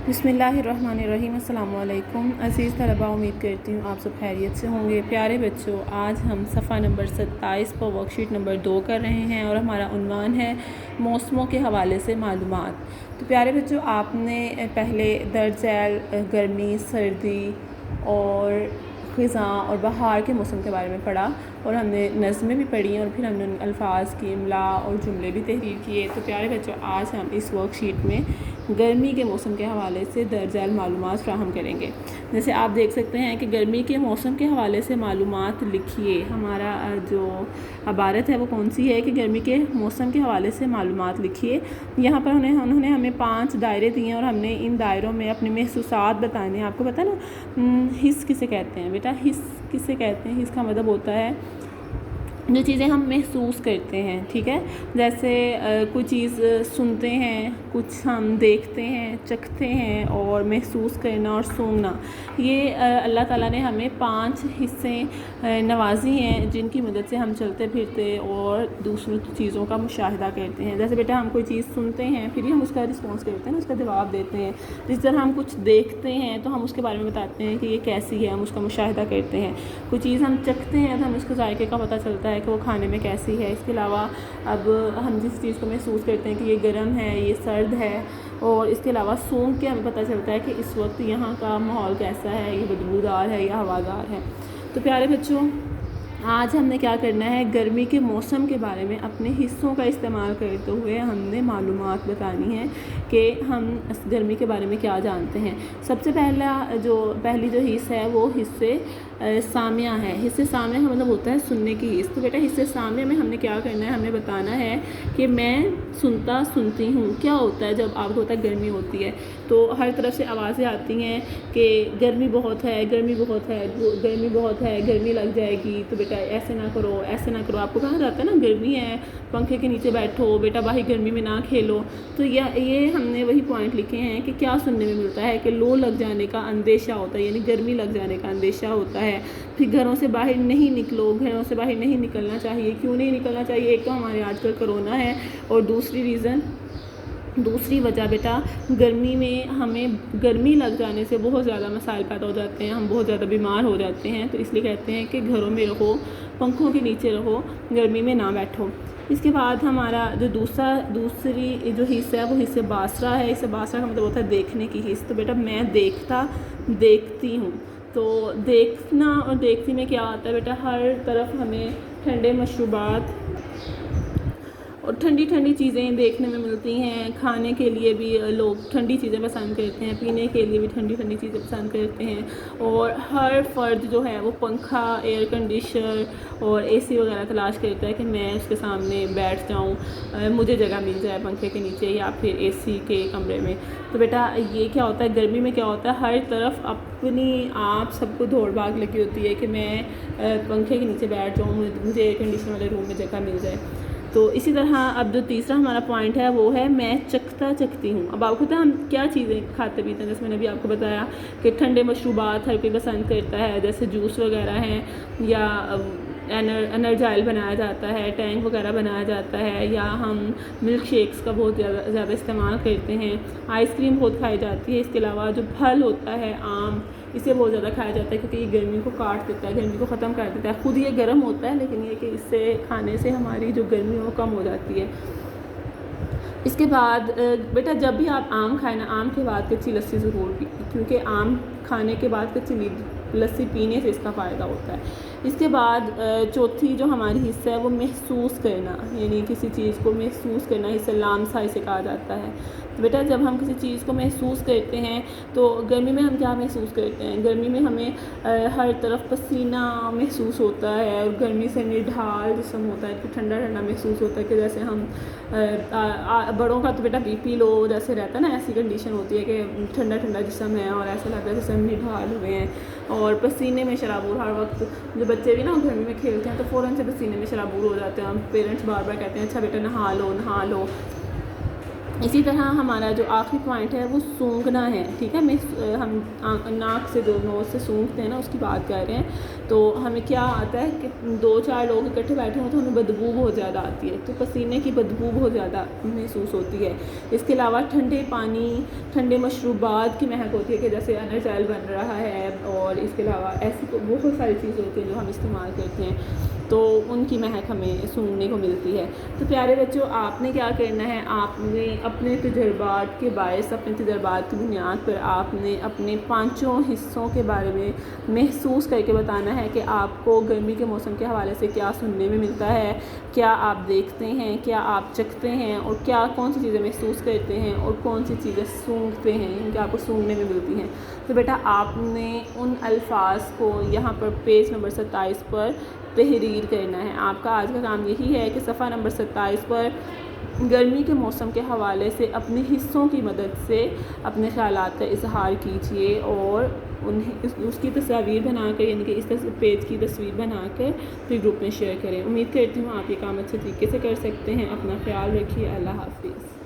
बिस्मिल्लाहिर्रहमानिर्रहीम। अस्सलाम वालेकुम अज़ीज़ तलबा, उम्मीद करती हूँ आप सब खैरियत से होंगे। प्यारे बच्चों, आज हम सफ़ा नंबर 27 पर वर्कशीट नंबर 2 कर रहे हैं और हमारा उन्वान है मौसमों के हवाले से मालूमात। तो प्यारे बच्चों, आपने पहले दर्ज झैल गर्मी, सर्दी और ख़ज़ां और बहार के मौसम के बारे में पढ़ा और हमने नज़में भी पढ़ी और फिर हमने उन अल्फाज की इमला और जुमले भी तहरीर किए। तो प्यारे बच्चों, आज हम इस वर्कशीट में गर्मी के मौसम के हवाले से दर्ज झैल मालूमात फ़राहम करेंगे। जैसे आप देख सकते हैं कि गर्मी के मौसम के हवाले से मालूमात लिखिए। हमारा जो इबारत है वो कौन सी है कि गर्मी के मौसम के हवाले से मालूमात लिखिए। यहाँ पर उन्होंने हमें 5 दायरे दिए और हमने इन दायरों में अपने महसूसात बताने हैं। आपको पता है ना, हिस्स किसे कहते हैं बेटा? हिस्स किसे कहते हैं? हिस्स का मतलब होता है जो चीज़ें हम महसूस करते हैं, ठीक है। जैसे कोई चीज़ सुनते हैं, कुछ हम देखते हैं, चखते हैं, और महसूस करना और सूंघना। ये अल्लाह ताला ने हमें 5 हिस्से नवाजी हैं जिनकी मदद से हम चलते फिरते और दूसरी चीज़ों का मुशाहिदा करते हैं। जैसे बेटा, हम कोई चीज़ सुनते हैं, फिर ही हम उसका रिस्पॉन्स करते हैं, उसका जवाब देते हैं। जिस तरह हम कुछ देखते हैं तो हम उसके बारे में बताते हैं कि ये कैसी है, हम उसका मुशाहिदा करते हैं। कोई चीज़ हम चखते हैं तो हमें उसके जायके का पता चलता है कि वो खाने में कैसी है। इसके अलावा अब हम जिस चीज़ को महसूस करते हैं कि ये गर्म है, ये सर्द है, और इसके अलावा सूंघ के हमें पता चलता है कि इस वक्त यहाँ का माहौल कैसा है, ये बदबूदार है या हवादार है। तो प्यारे बच्चों, आज हमने क्या करना है, गर्मी के मौसम के बारे में अपने हिस्सों का इस्तेमाल करते हुए हमने मालूमात बतानी है कि हम इस गर्मी के बारे में क्या जानते हैं। सबसे पहली जो हिस्सा है वो हिस्से सामिया है। हिस्से सामिया का मतलब होता है सुनने की हिस्स। तो बेटा, हिस्से सामिया में हमने क्या करना है, हमें बताना है कि मैं सुनती हूँ। क्या होता है जब आपको होता है गर्मी होती है तो हर तरफ से आवाज़ें आती हैं कि गर्मी बहुत है, गर्मी बहुत है, गर्मी बहुत है, गर्मी लग जाएगी। तो बेटा ऐसे ना करो, ऐसे ना करो। आपको कहा जाता है ना, गर्मी है, पंखे के नीचे बैठो बेटा, बाहर गर्मी में ना खेलो। तो ये हमने वही पॉइंट लिखे हैं कि क्या सुनने में मिलता है कि लो लग जाने का अंदेशा होता है, यानी गर्मी लग जाने का अंदेशा होता है। फिर घरों से बाहर नहीं निकलो, घरों से बाहर नहीं निकलना चाहिए। क्यों नहीं निकलना चाहिए? एक तो हमारे आजकल कोरोना है, और दूसरी वजह बेटा, गर्मी में हमें गर्मी लग जाने से बहुत ज़्यादा मसाइल पैदा हो जाते हैं, हम बहुत ज़्यादा बीमार हो जाते हैं। तो इसलिए कहते हैं कि घरों में रहो, पंखों के नीचे रहो, गर्मी में ना बैठो। इसके बाद हमारा जो दूसरी जो हिस्सा है वो हिस्से बासरा है। इसे बासरा का मतलब होता है देखने की हिस्स। तो बेटा, मैं देखती हूँ। तो देखना और देखती में क्या आता है बेटा, हर तरफ हमें ठंडे मशरूबात और ठंडी ठंडी चीज़ें देखने में मिलती हैं। खाने के लिए भी लोग ठंडी चीज़ें पसंद करते हैं, पीने के लिए भी ठंडी ठंडी चीज़ें पसंद करते हैं। और हर फ़र्द जो है वो पंखा, एयर कंडीशनर और एसी वगैरह तलाश करता है कि मैं उसके सामने बैठ जाऊं, मुझे जगह मिल जाए पंखे के नीचे या फिर एसी के कमरे में। तो बेटा, ये क्या होता है, गर्मी में क्या होता है, हर तरफ अपनी आप सबको दौड़ भाग लगी होती है कि मैं पंखे के नीचे बैठ जाऊँ, मुझे एयर कंडीशन वाले रूम में जगह मिल जाए। तो इसी तरह अब जो तीसरा हमारा पॉइंट है वो है मैं चखती हूँ। अब आपको पता है हम क्या चीज़ें खाते पीते हैं। जैसे मैंने अभी आपको बताया कि ठंडे मशरूबात हर कोई पसंद करता है, जैसे जूस वगैरह हैं, या एनर्जाइल बनाया जाता है, टैंक वगैरह बनाया जाता है, या हम मिल्क शेक्स का बहुत ज़्यादा इस्तेमाल करते हैं। आइसक्रीम बहुत खाई जाती है। इसके अलावा जो फल होता है आम, इसे बहुत ज़्यादा खाया जाता है क्योंकि ये गर्मी को काट देता है, गर्मी को ख़त्म कर देता है। खुद ये गर्म होता है, लेकिन ये कि इससे खाने से हमारी जो गर्मी है वो कम हो जाती है। इसके बाद बेटा, जब भी आप आम खाएं ना, आम के बाद कच्ची लस्सी ज़रूर पी, क्योंकि आम खाने के बाद कच्ची लस्सी पीने से इसका फ़ायदा होता है। इसके बाद चौथी जो हमारी हिस्सा है वो महसूस करना, यानी किसी चीज़ को महसूस करना, इसे लामसा इसे कहा जाता है। तो बेटा, जब हम किसी चीज़ को महसूस करते हैं तो गर्मी में हम क्या महसूस करते हैं, गर्मी में हमें हर तरफ पसीना महसूस होता है और गर्मी से निढाल जिस्म होता है, तो ठंडा ठंडा महसूस होता है कि जैसे हम बड़ों का तो बेटा बीपी लो जैसे रहता है ना, ऐसी कंडीशन होती है कि ठंडा ठंडा जिस्म है और ऐसा लगता है जैसे हम निढाल हुए हैं और पसीने में शराबूर। हर वक्त जो बच्चे भी ना गर्मी में खेलते हैं तो फ़ौरन से पसीने में शराबूर हो जाते हैं। हम पेरेंट्स बार बार कहते हैं अच्छा बेटा नहा लो नहा लो। इसी तरह हमारा जो आखिरी पॉइंट है वो सूंघना है, ठीक है। हम नाक से नोज़ से सूंघते हैं ना, उसकी बात कर रहे हैं। तो हमें क्या आता है कि 2-4 लोग इकट्ठे बैठे हों तो हमें बदबू बहुत ज़्यादा आती है, तो पसीने की बदबू बहुत ज़्यादा महसूस होती है। इसके अलावा ठंडे पानी, ठंडे मशरूबात की महक होती है कि जैसे एनर्जाइल बन रहा है, और इसके अलावा ऐसी बहुत सारी चीज़ें होती हैं जो हम इस्तेमाल करते हैं, तो उनकी महक हमें सूंघने को मिलती है। तो प्यारे बच्चों, आपने क्या करना है, आपने अपने तजुर्बात के बायस, अपने तजुर्बात की बुनियाद पर आपने अपने 5 हिस्सों के बारे में महसूस करके बताना है कि आपको गर्मी के मौसम के हवाले से क्या सुनने में मिलता है, क्या आप देखते हैं, क्या आप चखते हैं, और क्या कौन सी चीज़ें महसूस करते हैं और कौन सी चीज़ें सूंघते हैं कि आपको सूंघने में मिलती हैं। तो बेटा आपने उन अल्फाज को यहाँ पर पेज नंबर 27 पर तहरीर करना है। आपका आज का काम यही है कि सफ़ा नंबर 27 पर गर्मी के मौसम के हवाले से अपने हिस्सों की मदद से अपने ख़यालात का इजहार कीजिए, और उन्हें उसकी तस्वीर बनाकर, यानी कि इस पेज की तस्वीर बनाकर फिर ग्रुप में शेयर करें। उम्मीद करती हूँ आप ये काम अच्छे तरीके से कर सकते हैं। अपना ख्याल रखिए। अल्लाह हाफ़िज़।